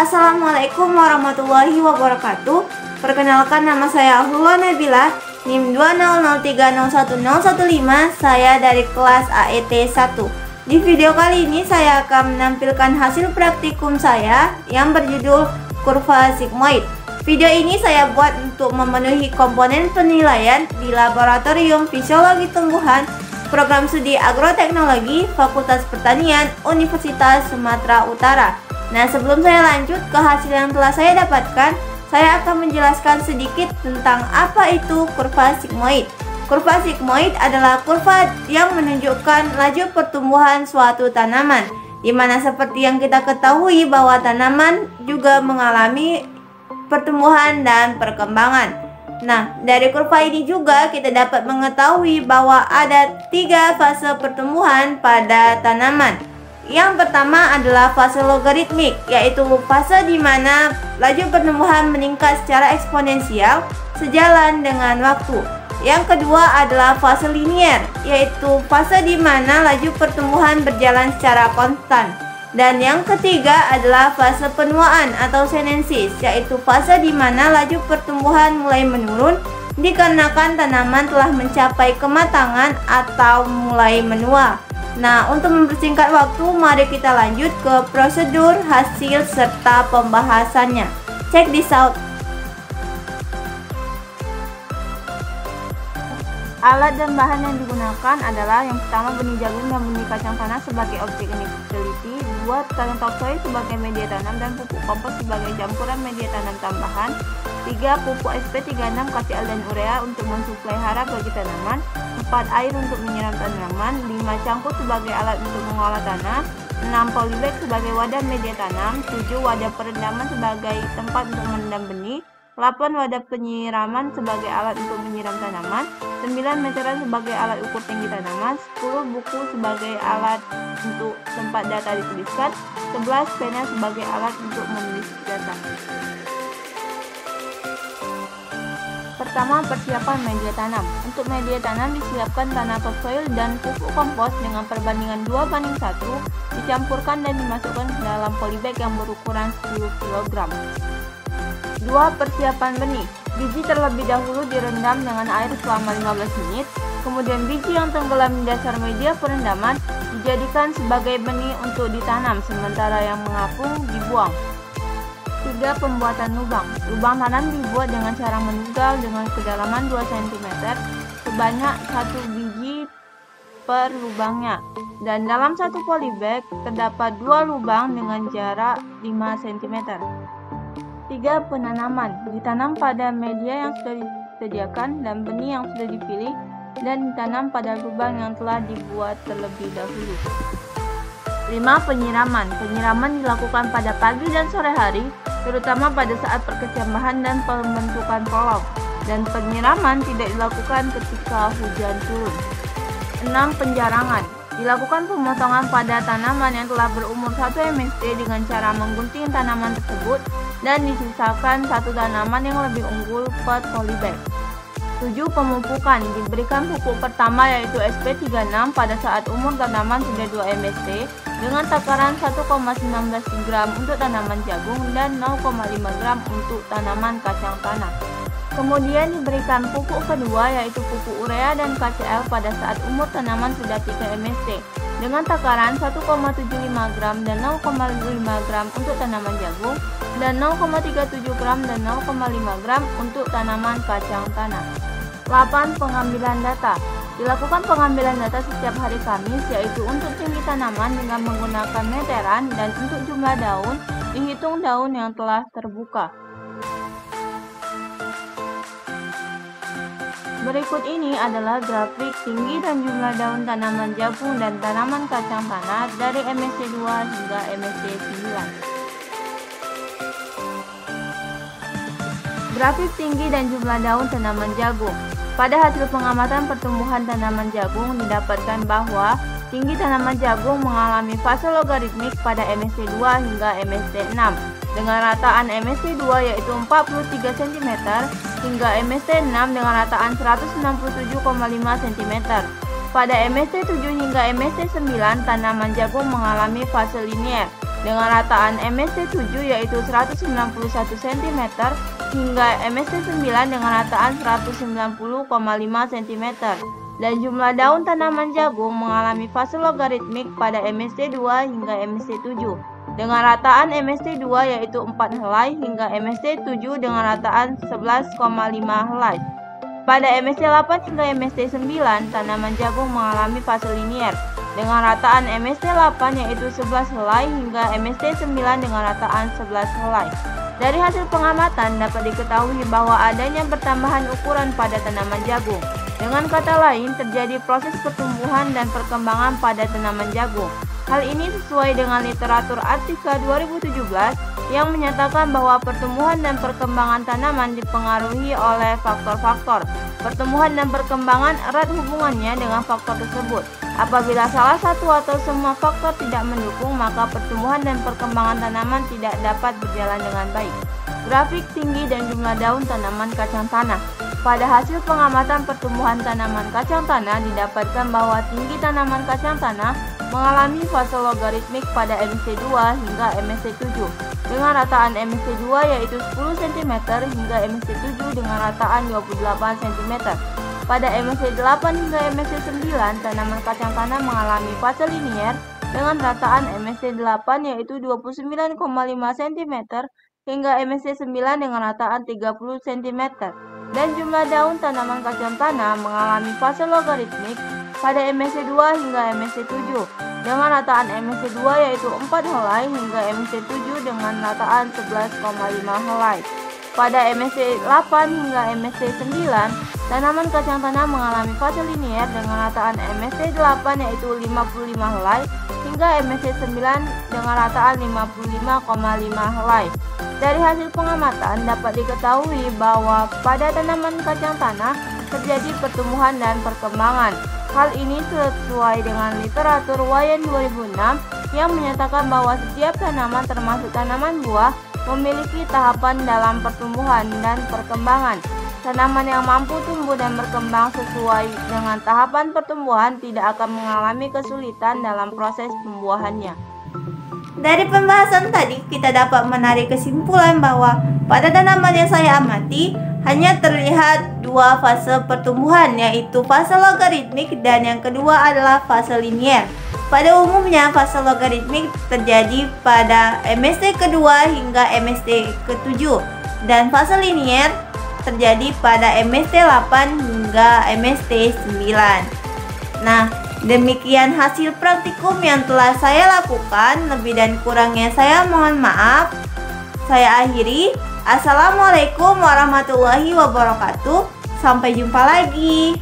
Assalamualaikum warahmatullahi wabarakatuh. Perkenalkan, nama saya Hulwa Nabila, NIM 200301015. Saya dari kelas AET 1. Di video kali ini saya akan menampilkan hasil praktikum saya yang berjudul kurva sigmoid. Video ini saya buat untuk memenuhi komponen penilaian di Laboratorium Fisiologi Tumbuhan Program Studi Agroteknologi Fakultas Pertanian Universitas Sumatera Utara. Nah, sebelum saya lanjut ke hasil yang telah saya dapatkan, saya akan menjelaskan sedikit tentang apa itu kurva sigmoid. Kurva sigmoid adalah kurva yang menunjukkan laju pertumbuhan suatu tanaman, di mana seperti yang kita ketahui bahwa tanaman juga mengalami pertumbuhan dan perkembangan. Nah, dari kurva ini juga kita dapat mengetahui bahwa ada 3 fase pertumbuhan pada tanaman. Yang pertama adalah fase logaritmik, yaitu fase di mana laju pertumbuhan meningkat secara eksponensial sejalan dengan waktu. Yang kedua adalah fase linier, yaitu fase di mana laju pertumbuhan berjalan secara konstan. Dan yang ketiga adalah fase penuaan atau senesens, yaitu fase di mana laju pertumbuhan mulai menurun dikarenakan tanaman telah mencapai kematangan atau mulai menua. Nah, untuk mempersingkat waktu, mari kita lanjut ke prosedur, hasil, serta pembahasannya. Check this out. Alat dan bahan yang digunakan adalah yang pertama benih jagung dan benih kacang tanah sebagai objek teliti, 2 tanah topsoil sebagai media tanam dan pupuk kompos sebagai campuran media tanam tambahan, 3 pupuk SP36 KCl dan urea untuk mensuplai hara bagi tanaman, 4 air untuk menyiram tanaman, 5 cangkul sebagai alat untuk mengolah tanah, 6 polybag sebagai wadah media tanam, 7 wadah perendaman sebagai tempat untuk merendam benih, 8 wadah penyiraman sebagai alat untuk menyiram tanaman, 9 meteran sebagai alat ukur tinggi tanaman, 10 buku sebagai alat untuk tempat data dituliskan, 11 pena sebagai alat untuk menulis data. Pertama, persiapan media tanam. Untuk media tanam disiapkan tanah topsoil dan pupuk kompos dengan perbandingan 2:1, dicampurkan dan dimasukkan ke dalam polybag yang berukuran 10 kg. 2. Persiapan benih. Biji terlebih dahulu direndam dengan air selama 15 menit, kemudian biji yang tenggelam di dasar media perendaman dijadikan sebagai benih untuk ditanam, sementara yang mengapung dibuang. 3. Pembuatan lubang. Lubang tanam dibuat dengan cara menugal dengan kedalaman 2 cm sebanyak 1 biji per lubangnya, dan dalam satu polybag terdapat 2 lubang dengan jarak 5 cm. 3. Penanaman. Ditanam pada media yang sudah disediakan dan benih yang sudah dipilih dan ditanam pada lubang yang telah dibuat terlebih dahulu. 5. Penyiraman. Penyiraman dilakukan pada pagi dan sore hari, terutama pada saat perkecambahan dan pembentukan polong, dan penyiraman tidak dilakukan ketika hujan turun. 6. Penjarangan. Dilakukan pemotongan pada tanaman yang telah berumur 1 MST dengan cara menggunting tanaman tersebut dan disisakan 1 tanaman yang lebih unggul per polybag. 7. Pemupukan. Diberikan pupuk pertama yaitu SP36 pada saat umur tanaman sudah 2 MST dengan takaran 1,19 gram untuk tanaman jagung dan 0,5 gram untuk tanaman kacang tanah. Kemudian diberikan pupuk kedua yaitu pupuk urea dan KCl pada saat umur tanaman sudah 3 MST dengan takaran 1,75 gram dan 0,5 gram untuk tanaman jagung dan 0,37 gram dan 0,5 gram untuk tanaman kacang tanah. 8. Pengambilan data. Dilakukan pengambilan data setiap hari Kamis, yaitu untuk tinggi tanaman dengan menggunakan meteran, dan untuk jumlah daun dihitung daun yang telah terbuka. Berikut ini adalah grafik tinggi dan jumlah daun tanaman jagung dan tanaman kacang tanah dari MST 2 hingga MST 9. Grafik tinggi dan jumlah daun tanaman jagung. Pada hasil pengamatan pertumbuhan tanaman jagung didapatkan bahwa tinggi tanaman jagung mengalami fase logaritmik pada MST 2 hingga MST 6 dengan rataan MST 2 yaitu 43 cm hingga MST 6 dengan rataan 167,5 cm. Pada MST 7 hingga MST 9 tanaman jagung mengalami fase linier dengan rataan MST 7 yaitu 191 cm hingga MST 9 dengan rataan 190,5 cm. Dan jumlah daun tanaman jagung mengalami fase logaritmik pada MST 2 hingga MST 7 dengan rataan MST 2 yaitu 4 helai hingga MST 7 dengan rataan 11,5 helai. Pada MST 8 hingga MST 9, tanaman jagung mengalami fase linier dengan rataan MST 8 yaitu 11 helai hingga MST 9 dengan rataan 11 helai. Dari hasil pengamatan dapat diketahui bahwa adanya pertambahan ukuran pada tanaman jagung. Dengan kata lain, terjadi proses pertumbuhan dan perkembangan pada tanaman jagung. Hal ini sesuai dengan literatur Artika 2017 yang menyatakan bahwa pertumbuhan dan perkembangan tanaman dipengaruhi oleh faktor-faktor. Pertumbuhan dan perkembangan erat hubungannya dengan faktor tersebut. Apabila salah satu atau semua faktor tidak mendukung, maka pertumbuhan dan perkembangan tanaman tidak dapat berjalan dengan baik. Grafik tinggi dan jumlah daun tanaman kacang tanah. Pada hasil pengamatan pertumbuhan tanaman kacang tanah didapatkan bahwa tinggi tanaman kacang tanah mengalami fase logaritmik pada MST 2 hingga MST 7 dengan rataan MST 2 yaitu 10 cm hingga MST 7 dengan rataan 28 cm. Pada MST 8 hingga MST 9, tanaman kacang tanah mengalami fase linier dengan rataan MST 8 yaitu 29,5 cm hingga MST 9 dengan rataan 30 cm. Dan jumlah daun tanaman kacang tanah mengalami fase logaritmik pada MST 2 hingga MST 7 dengan rataan MST 2 yaitu 4 helai hingga MST 7 dengan rataan 11,5 helai. Pada MST 8 hingga MST 9, tanaman kacang tanah mengalami fase linier dengan rataan MST 8 yaitu 55 helai hingga MST 9 dengan rataan 55,5 helai. Dari hasil pengamatan dapat diketahui bahwa pada tanaman kacang tanah terjadi pertumbuhan dan perkembangan. Hal ini sesuai dengan literatur Wayan 2006 yang menyatakan bahwa setiap tanaman termasuk tanaman buah memiliki tahapan dalam pertumbuhan dan perkembangan. Tanaman yang mampu tumbuh dan berkembang sesuai dengan tahapan pertumbuhan tidak akan mengalami kesulitan dalam proses pembuahannya. Dari pembahasan tadi kita dapat menarik kesimpulan bahwa pada tanaman yang saya amati hanya terlihat dua fase pertumbuhan, yaitu fase logaritmik dan yang kedua adalah fase linier. Pada umumnya fase logaritmik terjadi pada MST kedua hingga MST ke-7 dan fase linier terjadi pada MST 8 hingga MST 9. Nah, demikian hasil praktikum yang telah saya lakukan. Lebih dan kurangnya saya mohon maaf. Saya akhiri. Assalamualaikum warahmatullahi wabarakatuh. Sampai jumpa lagi.